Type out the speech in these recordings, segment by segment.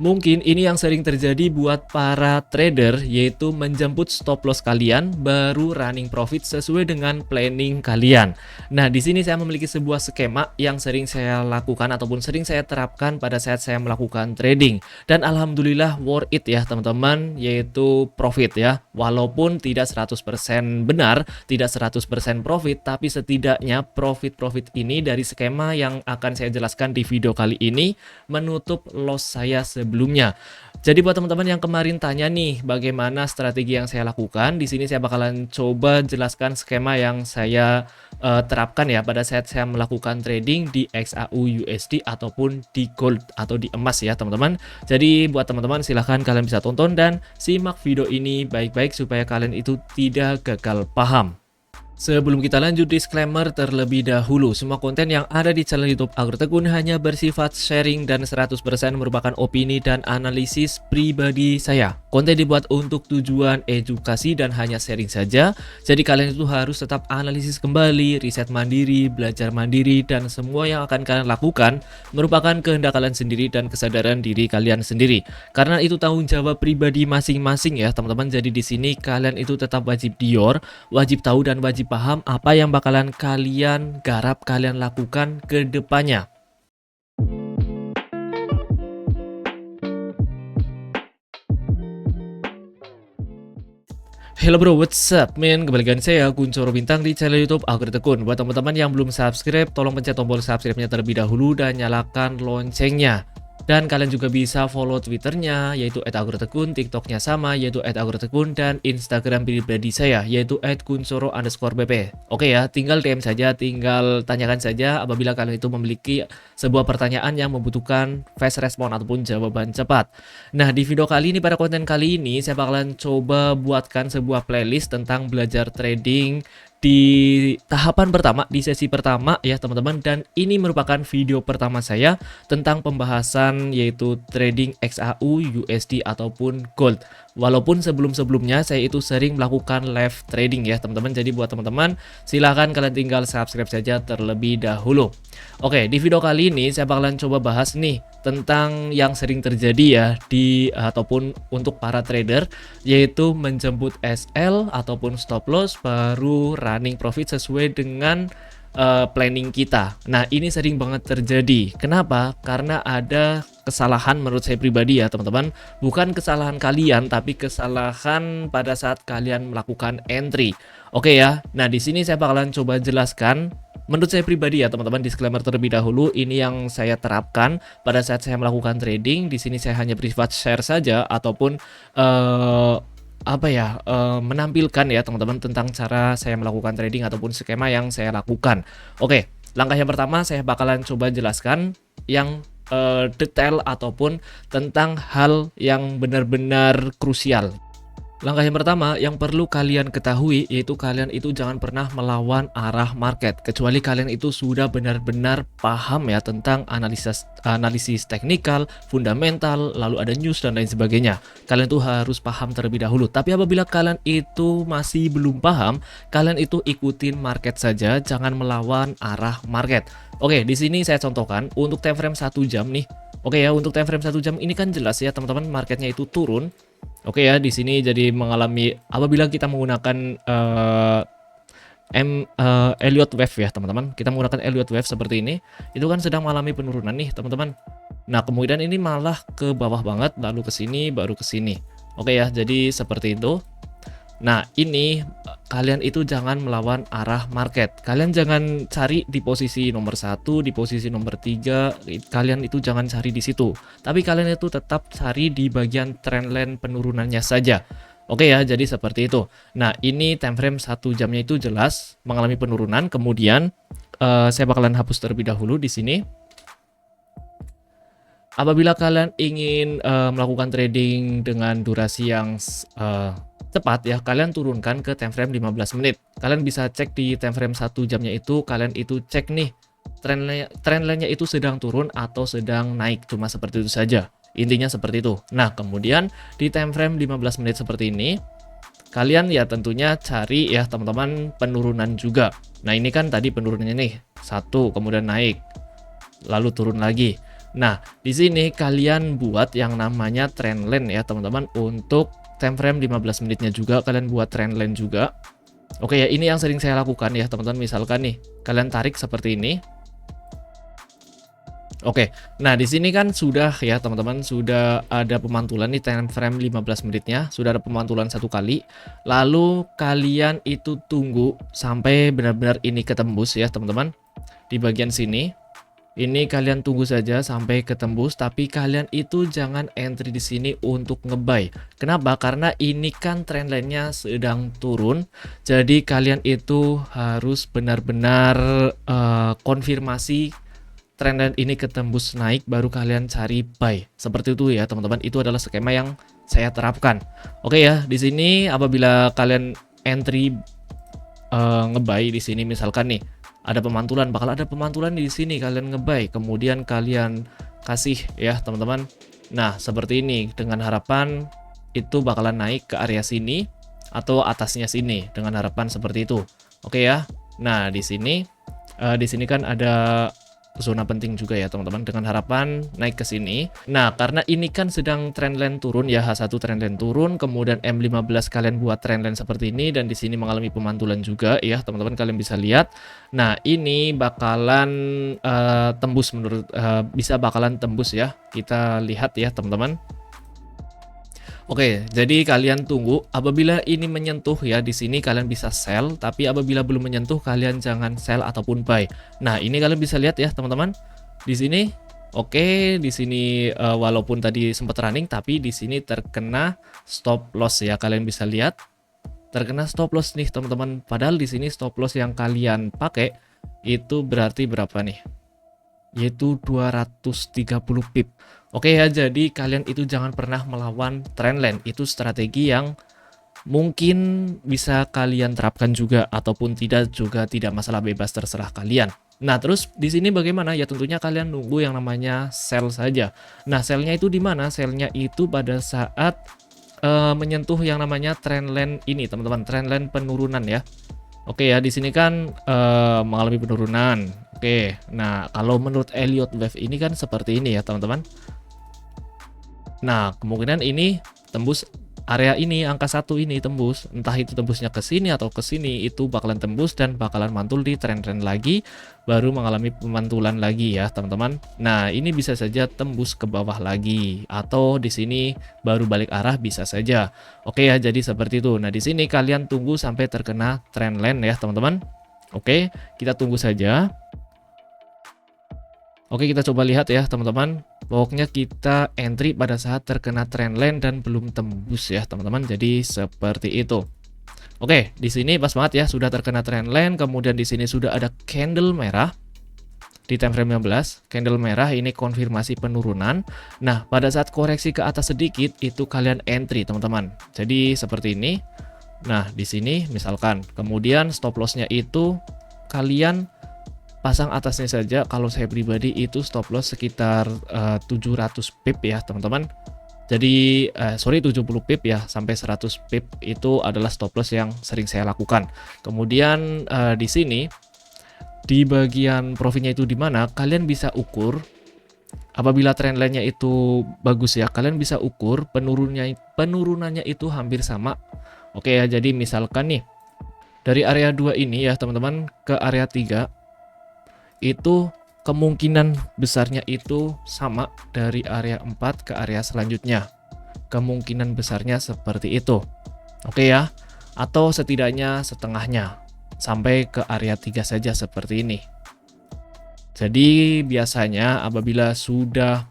Mungkin ini yang sering terjadi buat para trader, yaitu menjemput stop loss kalian baru running profit sesuai dengan planning kalian. Nah, di sini saya memiliki sebuah skema yang sering saya lakukan ataupun sering saya terapkan pada saat saya melakukan trading, dan alhamdulillah worth it ya teman-teman, yaitu profit ya. Walaupun tidak 100% benar, tidak 100% profit, tapi setidaknya profit-profit ini dari skema yang akan saya jelaskan di video kali ini menutup loss saya sebelumnya. Jadi buat teman-teman yang kemarin tanya nih bagaimana strategi yang saya lakukan, di sini saya bakalan coba jelaskan skema yang saya terapkan ya pada saat saya melakukan trading di XAU USD ataupun di gold atau di emas ya teman-teman. Jadi buat teman-teman silahkan kalian bisa tonton dan simak video ini baik-baik supaya kalian itu tidak gagal paham. Sebelum kita lanjut, disclaimer terlebih dahulu, semua konten yang ada di channel YouTube Agrotekun hanya bersifat sharing dan 100% merupakan opini dan analisis pribadi saya. Konten dibuat untuk tujuan edukasi dan hanya sharing saja, jadi kalian itu harus tetap analisis kembali, riset mandiri, belajar mandiri, dan semua yang akan kalian lakukan merupakan kehendak kalian sendiri dan kesadaran diri kalian sendiri. Karena itu tanggung jawab pribadi masing-masing ya teman-teman, jadi di sini kalian itu tetap wajib dior, wajib tahu dan wajib paham apa yang bakalan kalian garap, kalian lakukan ke depannya. Hello bro, what's up man? Kembali lagi saya Kuncoro Bintang di channel YouTube Agrotekun. Buat teman-teman yang belum subscribe, tolong pencet tombol subscribe-nya terlebih dahulu dan nyalakan loncengnya. Dan kalian juga bisa follow Twitternya yaitu @agrotekun, TikToknya sama yaitu @agrotekun, dan Instagram pribadi saya yaitu @kuncoro_bp. Oke ya, tinggal DM saja, tinggal tanyakan saja apabila kalian itu memiliki sebuah pertanyaan yang membutuhkan fast respon ataupun jawaban cepat. Nah, di video kali ini, pada konten kali ini saya bakalan coba buatkan sebuah playlist tentang belajar trading di tahapan pertama, di sesi pertama ya teman-teman, dan ini merupakan video pertama saya tentang pembahasan yaitu trading XAU, USD ataupun gold. Walaupun sebelum-sebelumnya saya itu sering melakukan live trading ya teman-teman. Jadi buat teman-teman silahkan kalian tinggal subscribe saja terlebih dahulu. Oke, di video kali ini saya bakalan coba bahas nih tentang yang sering terjadi ya di ataupun untuk para trader, yaitu menjemput SL ataupun stop loss baru running profit sesuai dengan planning kita. Nah, ini sering banget terjadi. Kenapa? Karena ada kesalahan menurut saya pribadi ya teman-teman. Bukan kesalahan kalian, tapi kesalahan pada saat kalian melakukan entry. Oke ya. Nah, di sini saya bakalan coba jelaskan. Menurut saya pribadi ya teman-teman, disclaimer terlebih dahulu, ini yang saya terapkan pada saat saya melakukan trading. Di sini saya hanya bersifat share saja ataupun menampilkan ya teman-teman tentang cara saya melakukan trading ataupun skema yang saya lakukan. Oke, langkah yang pertama saya bakalan coba jelaskan yang detail ataupun tentang hal yang benar-benar krusial. Langkah yang pertama yang perlu kalian ketahui yaitu kalian itu jangan pernah melawan arah market kecuali kalian itu sudah benar-benar paham ya tentang analisis teknikal, fundamental, lalu ada news dan lain sebagainya. Kalian itu harus paham terlebih dahulu. Tapi apabila kalian itu masih belum paham, kalian itu ikutin market saja, jangan melawan arah market. Oke, di sini saya contohkan untuk time frame 1 jam nih. Oke ya, untuk time frame 1 jam ini kan jelas ya teman-teman, marketnya itu turun. Oke ya, di sini jadi mengalami apabila kita menggunakan Elliott Wave ya teman-teman. Kita menggunakan Elliott Wave seperti ini, itu kan sedang mengalami penurunan nih teman-teman. Nah, kemudian ini malah ke bawah banget, lalu ke sini, baru ke sini. Oke ya, jadi seperti itu. Nah, ini kalian itu jangan melawan arah market. Kalian jangan cari di posisi nomor 1, di posisi nomor 3. Kalian itu jangan cari di situ. Tapi kalian itu tetap cari di bagian trendline penurunannya saja. Oke ya, jadi seperti itu. Nah, ini time frame 1 jamnya itu jelas mengalami penurunan. Kemudian saya bakalan hapus terlebih dahulu di sini. Apabila kalian ingin melakukan trading dengan durasi yang cepat ya, kalian turunkan ke time frame 15 menit. Kalian bisa cek di time frame 1 jamnya itu, kalian itu cek nih trendline-nya itu sedang turun atau sedang naik, cuma seperti itu saja. Intinya seperti itu. Nah, kemudian di time frame 15 menit seperti ini, kalian ya tentunya cari ya teman-teman penurunan juga. Nah, ini kan tadi penurunannya nih, 1, kemudian naik, lalu turun lagi. Nah, di sini kalian buat yang namanya trendline ya teman-teman. Untuk time frame 15 menitnya juga kalian buat trendline juga. Oke ya, ini yang sering saya lakukan ya teman-teman. Misalkan nih, kalian tarik seperti ini. Oke, nah di sini kan sudah ya teman-teman, sudah ada pemantulan nih time frame 15 menitnya, sudah ada pemantulan satu kali. Lalu kalian itu tunggu sampai benar-benar ini ketembus ya teman-teman. Di bagian sini, ini kalian tunggu saja sampai ketembus, tapi kalian itu jangan entry di sini untuk ngebuy. Kenapa? Karena ini kan trendline-nya sedang turun, jadi kalian itu harus benar-benar konfirmasi trendline ini ketembus naik baru kalian cari buy. Seperti itu ya teman-teman. Itu adalah skema yang saya terapkan. Oke ya, di sini apabila kalian entry ngebuy di sini misalkan nih ada pemantulan, bakal ada pemantulan di sini kalian ngebuy, kemudian kalian kasih ya teman-teman. Nah, seperti ini dengan harapan itu bakalan naik ke area sini atau atasnya sini dengan harapan seperti itu. Oke ya. Nah, di sini kan ada zona penting juga ya teman-teman, dengan harapan naik ke sini. Nah, karena ini kan sedang trendline turun ya, H1 trendline turun, kemudian M15 kalian buat trendline seperti ini, dan di sini mengalami pemantulan juga ya teman-teman, kalian bisa lihat. Nah, ini bakalan tembus bisa bakalan tembus ya. Kita lihat ya teman-teman. Oke, jadi kalian tunggu apabila ini menyentuh ya, di sini kalian bisa sell, tapi apabila belum menyentuh kalian jangan sell ataupun buy. Nah, ini kalian bisa lihat ya, teman-teman. Di sini oke, di sini walaupun tadi sempat running tapi di sini terkena stop loss ya, kalian bisa lihat. Terkena stop loss nih, teman-teman. Padahal di sini stop loss yang kalian pakai itu berarti berapa nih? Yaitu 230 pip. Oke ya, jadi kalian itu jangan pernah melawan trendline. Itu strategi yang mungkin bisa kalian terapkan juga ataupun tidak juga, tidak masalah, bebas terserah kalian. Nah, terus di sini bagaimana? Ya tentunya kalian nunggu yang namanya sell saja. Nah, sellnya itu di mana? Sellnya itu pada saat menyentuh yang namanya trendline ini, teman-teman. Trendline penurunan ya. Oke ya, di sini kan mengalami penurunan. Oke, nah kalau menurut Elliott Wave ini kan seperti ini ya teman-teman. Nah, kemungkinan ini tembus area ini, angka 1 ini tembus. Entah itu tembusnya ke sini atau ke sini, itu bakalan tembus dan bakalan mantul di trend-trend lagi, baru mengalami pemantulan lagi ya teman-teman. Nah, ini bisa saja tembus ke bawah lagi, atau di sini baru balik arah bisa saja. Oke ya, jadi seperti itu. Nah, di sini kalian tunggu sampai terkena trendline ya teman-teman. Oke, kita tunggu saja. Oke, kita coba lihat ya teman-teman. Pokoknya kita entry pada saat terkena trendline dan belum tembus ya teman-teman. Jadi seperti itu. Oke, di sini pas banget ya, sudah terkena trendline, kemudian di sini sudah ada candle merah di time frame 15. Candle merah ini konfirmasi penurunan. Nah, pada saat koreksi ke atas sedikit itu kalian entry teman-teman. Jadi seperti ini. Nah, di sini misalkan, kemudian stop lossnya itu kalian pasang atasnya saja. Kalau saya pribadi itu stop loss sekitar 700 pip ya teman-teman. Jadi 70 pip ya, sampai 100 pip itu adalah stop loss yang sering saya lakukan. Kemudian di sini di bagian profitnya itu di mana kalian bisa ukur. Apabila trendline-nya itu bagus ya, kalian bisa ukur penurunannya itu hampir sama. Oke ya, jadi misalkan nih dari area 2 ini ya teman-teman ke area 3 itu kemungkinan besarnya itu sama dari area 4 ke area selanjutnya. Kemungkinan besarnya seperti itu. Oke ya. Atau setidaknya setengahnya. Sampai ke area 3 saja seperti ini. Jadi biasanya apabila sudah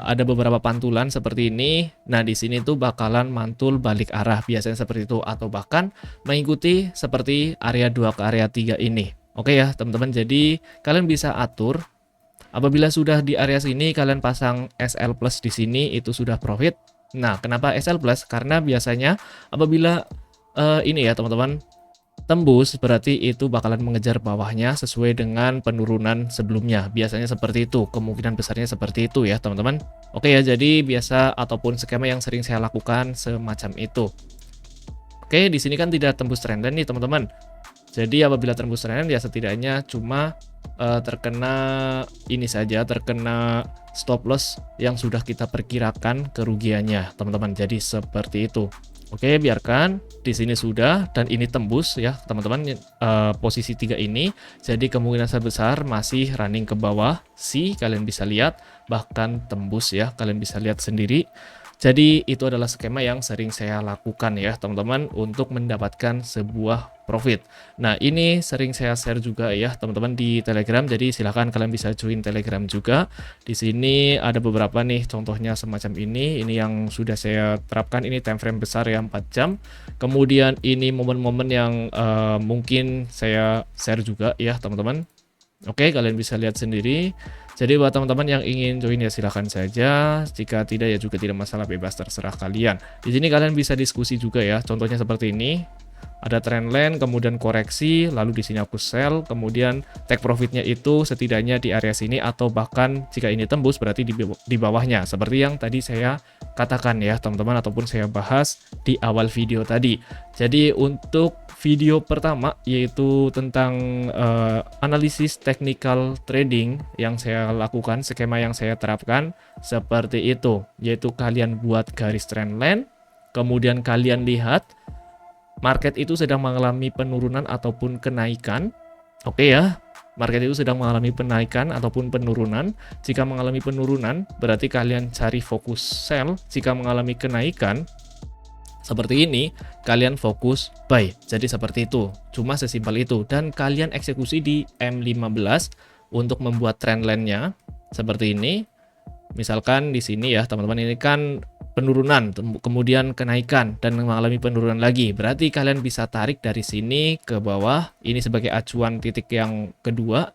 ada beberapa pantulan seperti ini, nah di sini tuh bakalan mantul balik arah biasanya seperti itu, atau bahkan mengikuti seperti area 2 ke area 3 ini. Oke ya teman-teman, jadi kalian bisa atur. Apabila sudah di area sini kalian pasang SL plus di sini itu sudah profit. Nah, kenapa SL plus? Karena biasanya apabila ini ya teman-teman tembus, berarti itu bakalan mengejar bawahnya sesuai dengan penurunan sebelumnya. Biasanya seperti itu, kemungkinan besarnya seperti itu ya teman-teman. Oke ya, jadi biasa ataupun skema yang sering saya lakukan semacam itu. Oke, di sini kan tidak tembus trendline nih teman-teman. Jadi apabila tembus trendline ya setidaknya cuma terkena ini saja, terkena stop loss yang sudah kita perkirakan kerugiannya, teman-teman. Jadi seperti itu. Oke, biarkan di sini sudah dan ini tembus ya, teman-teman. Posisi 3 ini, jadi kemungkinan besar masih running ke bawah. Kalian bisa lihat, bahkan tembus ya, kalian bisa lihat sendiri. Jadi itu adalah skema yang sering saya lakukan ya teman-teman untuk mendapatkan sebuah profit. Nah ini sering saya share juga ya teman-teman di Telegram. Jadi silahkan kalian bisa join Telegram juga. Di sini ada beberapa nih contohnya semacam ini. Ini yang sudah saya terapkan. Ini time frame besar ya 4 jam. Kemudian ini momen-momen yang mungkin saya share juga ya teman-teman. Oke, kalian bisa lihat sendiri. Jadi buat teman-teman yang ingin join ya silahkan saja. Jika tidak ya juga tidak masalah, bebas terserah kalian. Di sini kalian bisa diskusi juga ya. Contohnya seperti ini. Ada trendline, kemudian koreksi, lalu di sini aku sell, kemudian take profitnya itu setidaknya di area sini atau bahkan jika ini tembus berarti di bawahnya. Seperti yang tadi saya katakan ya teman-teman ataupun saya bahas di awal video tadi. Jadi untuk video pertama yaitu tentang analisis technical trading yang saya lakukan, skema yang saya terapkan seperti itu, yaitu kalian buat garis trendline, kemudian kalian lihat market itu sedang mengalami penurunan ataupun kenaikan. Oke ya, market itu sedang mengalami penaikan ataupun penurunan. Jika mengalami penurunan, berarti kalian cari fokus sell. Jika mengalami kenaikan, seperti ini, kalian fokus buy. Jadi seperti itu, cuma sesimpel itu. Dan kalian eksekusi di M15 untuk membuat trendline-nya seperti ini. Misalkan di sini ya teman-teman, ini kan penurunan, kemudian kenaikan, dan mengalami penurunan lagi. Berarti kalian bisa tarik dari sini ke bawah. Ini sebagai acuan titik yang kedua.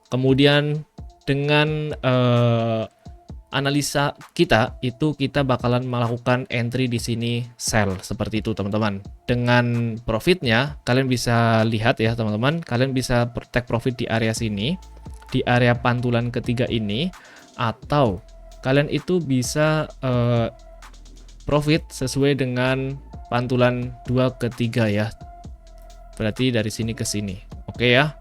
Kemudian dengan analisa kita, itu kita bakalan melakukan entry di sini sell. Seperti itu teman-teman. Dengan profitnya, kalian bisa lihat ya teman-teman. Kalian bisa take profit di area sini, di area pantulan ketiga ini. Atau kalian itu bisa profit sesuai dengan pantulan 2 ke 3 ya. Berarti dari sini ke sini. Oke ya.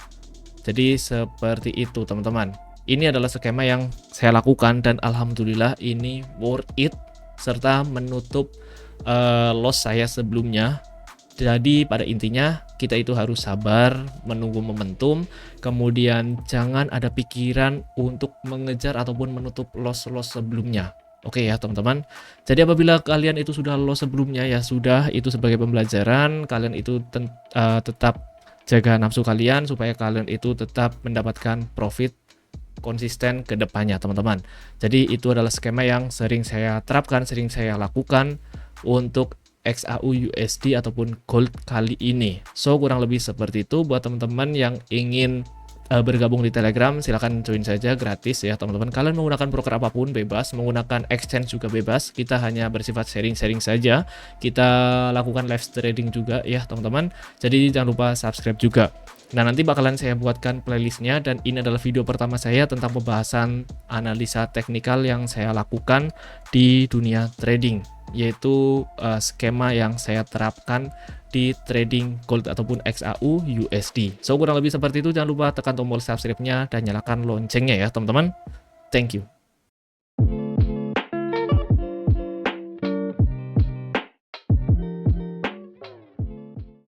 Jadi seperti itu teman-teman. Ini adalah skema yang saya lakukan dan alhamdulillah ini worth it serta menutup loss saya sebelumnya. Jadi pada intinya kita itu harus sabar menunggu momentum, kemudian jangan ada pikiran untuk mengejar ataupun menutup loss-loss sebelumnya. Oke ya teman-teman. Jadi apabila kalian itu sudah loss sebelumnya ya sudah, itu sebagai pembelajaran. Kalian itu tetap jaga nafsu kalian supaya kalian itu tetap mendapatkan profit konsisten ke depannya teman-teman. Jadi itu adalah skema yang sering saya terapkan, sering saya lakukan untuk XAU USD ataupun gold kali ini. So kurang lebih seperti itu. Buat teman-teman yang ingin bergabung di Telegram, silahkan join saja, gratis ya teman-teman. Kalian menggunakan broker apapun bebas, menggunakan exchange juga bebas. Kita hanya bersifat sharing-sharing saja. Kita lakukan live trading juga ya teman-teman. Jadi jangan lupa subscribe juga. Nah nanti bakalan saya buatkan playlistnya, dan ini adalah video pertama saya tentang pembahasan analisa teknikal yang saya lakukan di dunia trading, yaitu skema yang saya terapkan di trading gold ataupun XAU USD. So kurang lebih seperti itu. Jangan lupa tekan tombol subscribe-nya dan nyalakan loncengnya ya teman-teman. Thank you.